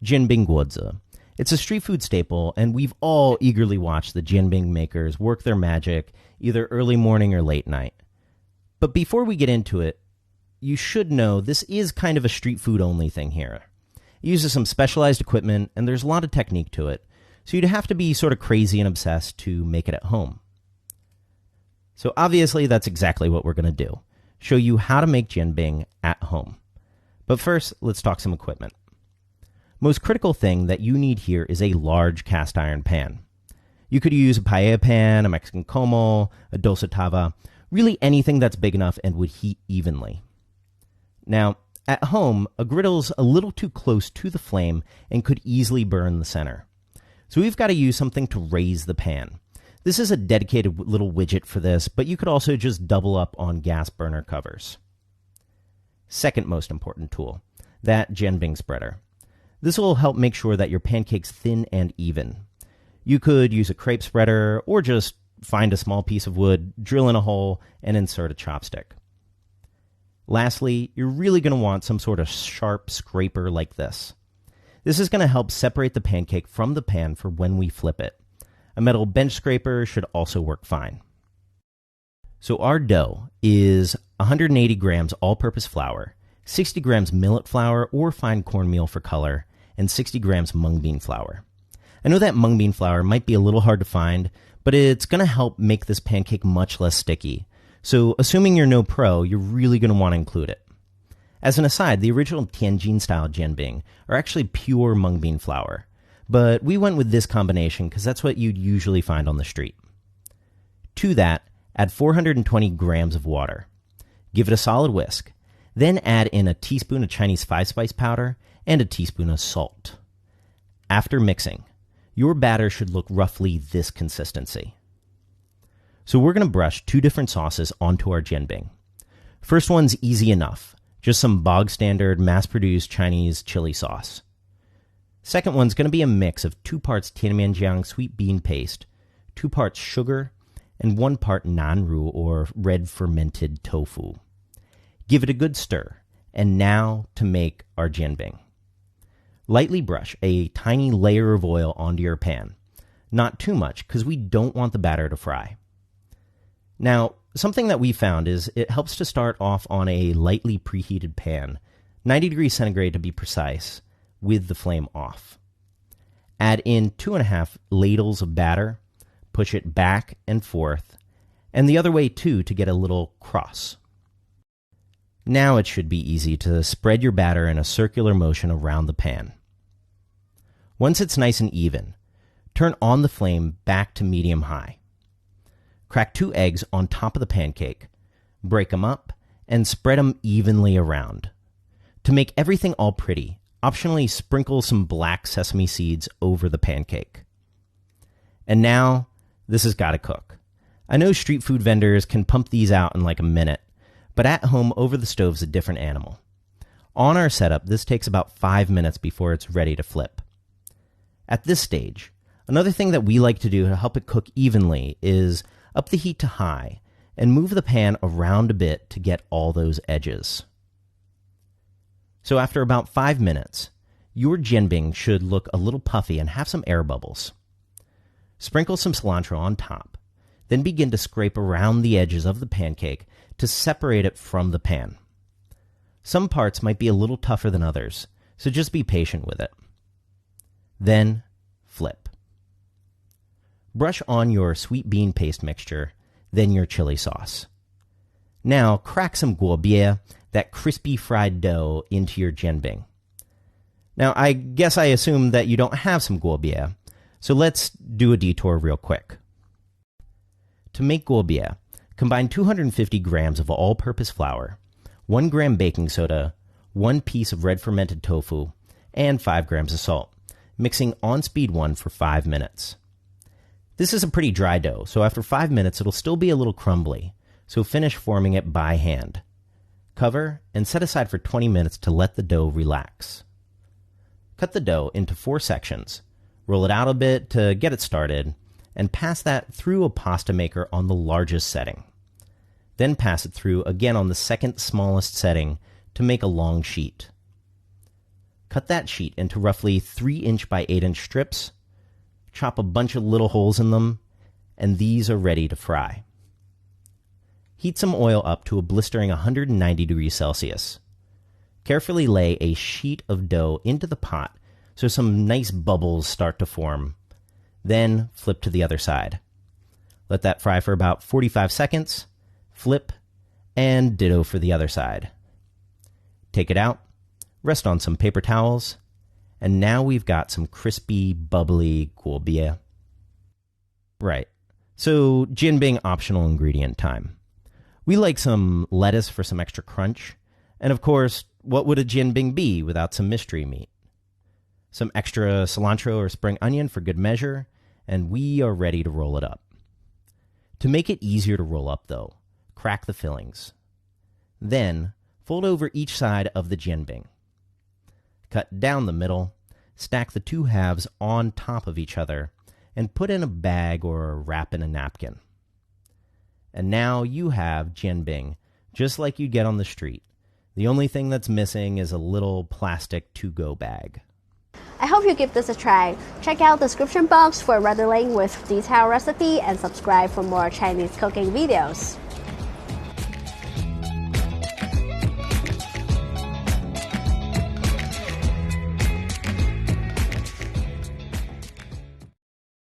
jianbing guozi. It's a street food staple, and we've all eagerly watched the jianbing makers work their magic either early morning or late night. But before we get into it, you should know this is kind of a street food only thing here. It uses some specialized equipment, and there's a lot of technique to it, so you'd have to be sort of crazy and obsessed to make it at home. So obviously that's exactly what we're going to do. Show you how to make jianbing at home. But first, let's talk some equipment. Most critical thing that you need here is a large cast iron pan. You could use a paella pan, a Mexican comal, a dosa tava, really anything that's big enough and would heat evenly. Now, at home, a griddle's a little too close to the flame and could easily burn the center. So we've got to use something to raise the pan. This is a dedicated little widget for this, but you could also just double up on gas burner covers. Second most important tool, that jianbing spreader. This will help make sure that your pancake's thin and even. You could use a crepe spreader or just find a small piece of wood, drill in a hole, and insert a chopstick. Lastly, you're really going to want some sort of sharp scraper like this. This is going to help separate the pancake from the pan for when we flip it. A metal bench scraper should also work fine. So our dough is 180 grams all-purpose flour, 60 grams millet flour or fine cornmeal for color, and 60 grams mung bean flour. I know that mung bean flour might be a little hard to find, but it's going to help make this pancake much less sticky. So assuming you're no pro, you're really going to want to include it. As an aside, the original Tianjin-style jianbing are actually pure mung bean flour, but we went with this combination because that's what you'd usually find on the street. To that, add 420 grams of water. Give it a solid whisk. Then add in a teaspoon of Chinese five-spice powder and a teaspoon of salt. After mixing, your batter should look roughly this consistency. So we're going to brush two different sauces onto our jianbing. First one's easy enough, just some bog standard mass-produced Chinese chili sauce. Second one's going to be a mix of 2 parts Tianmianjiang sweet bean paste, 2 parts sugar, and 1 part nanru or red fermented tofu. Give it a good stir, and now to make our jianbing. Lightly brush a tiny layer of oil onto your pan. Not too much, because we don't want the batter to fry. Now, something that we found is it helps to start off on a lightly preheated pan, 90 degrees centigrade to be precise, with the flame off. Add in 2.5 ladles of batter, push it back and forth, and the other way too to get a little cross. Now it should be easy to spread your batter in a circular motion around the pan. Once it's nice and even, turn on the flame back to medium-high. Crack 2 eggs on top of the pancake, break them up, and spread them evenly around. To make everything all pretty, optionally sprinkle some black sesame seeds over the pancake. And now, this has got to cook. I know street food vendors can pump these out in like a minute, but at home, over the stove's a different animal. On our setup, this takes about 5 minutes before it's ready to flip. At this stage, another thing that we like to do to help it cook evenly is up the heat to high and move the pan around a bit to get all those edges. So after about 5 minutes, your jianbing should look a little puffy and have some air bubbles. Sprinkle some cilantro on top, then begin to scrape around the edges of the pancake to separate it from the pan. Some parts might be a little tougher than others, so just be patient with it. Then, flip. Brush on your sweet bean paste mixture, then your chili sauce. Now, crack some guobie, that crispy fried dough, into your jianbing. Now, I guess I assume that you don't have some guobie, so let's do a detour real quick. To make guobie, combine 250 grams of all-purpose flour, 1 gram baking soda, 1 piece of red fermented tofu, and 5 grams of salt, mixing on speed 1 for 5 minutes. This is a pretty dry dough, so after 5 minutes it'll still be a little crumbly, so finish forming it by hand. Cover and set aside for 20 minutes to let the dough relax. Cut the dough into 4 sections, roll it out a bit to get it started, and pass that through a pasta maker on the largest setting. Then pass it through again on the second smallest setting to make a long sheet. Cut that sheet into roughly 3-inch by 8-inch strips, chop a bunch of little holes in them, and these are ready to fry. Heat some oil up to a blistering 190 degrees Celsius. Carefully lay a sheet of dough into the pot so some nice bubbles start to form. Then flip to the other side. Let that fry for about 45 seconds, flip, and ditto for the other side. Take it out, rest on some paper towels, and now we've got some crispy, bubbly guobia. Right, so jianbing optional ingredient time. We like some lettuce for some extra crunch, and of course, what would a jianbing be without some mystery meat? Some extra cilantro or spring onion for good measure, and we are ready to roll it up. To make it easier to roll up, though, crack the fillings. Then, fold over each side of the jianbing. Cut down the middle, stack the two halves on top of each other, and put in a bag or wrap in a napkin. And now you have jianbing, just like you'd get on the street. The only thing that's missing is a little plastic to-go bag. I hope you give this a try. Check out the description box for a Reddit link with detailed recipe and subscribe for more Chinese cooking videos.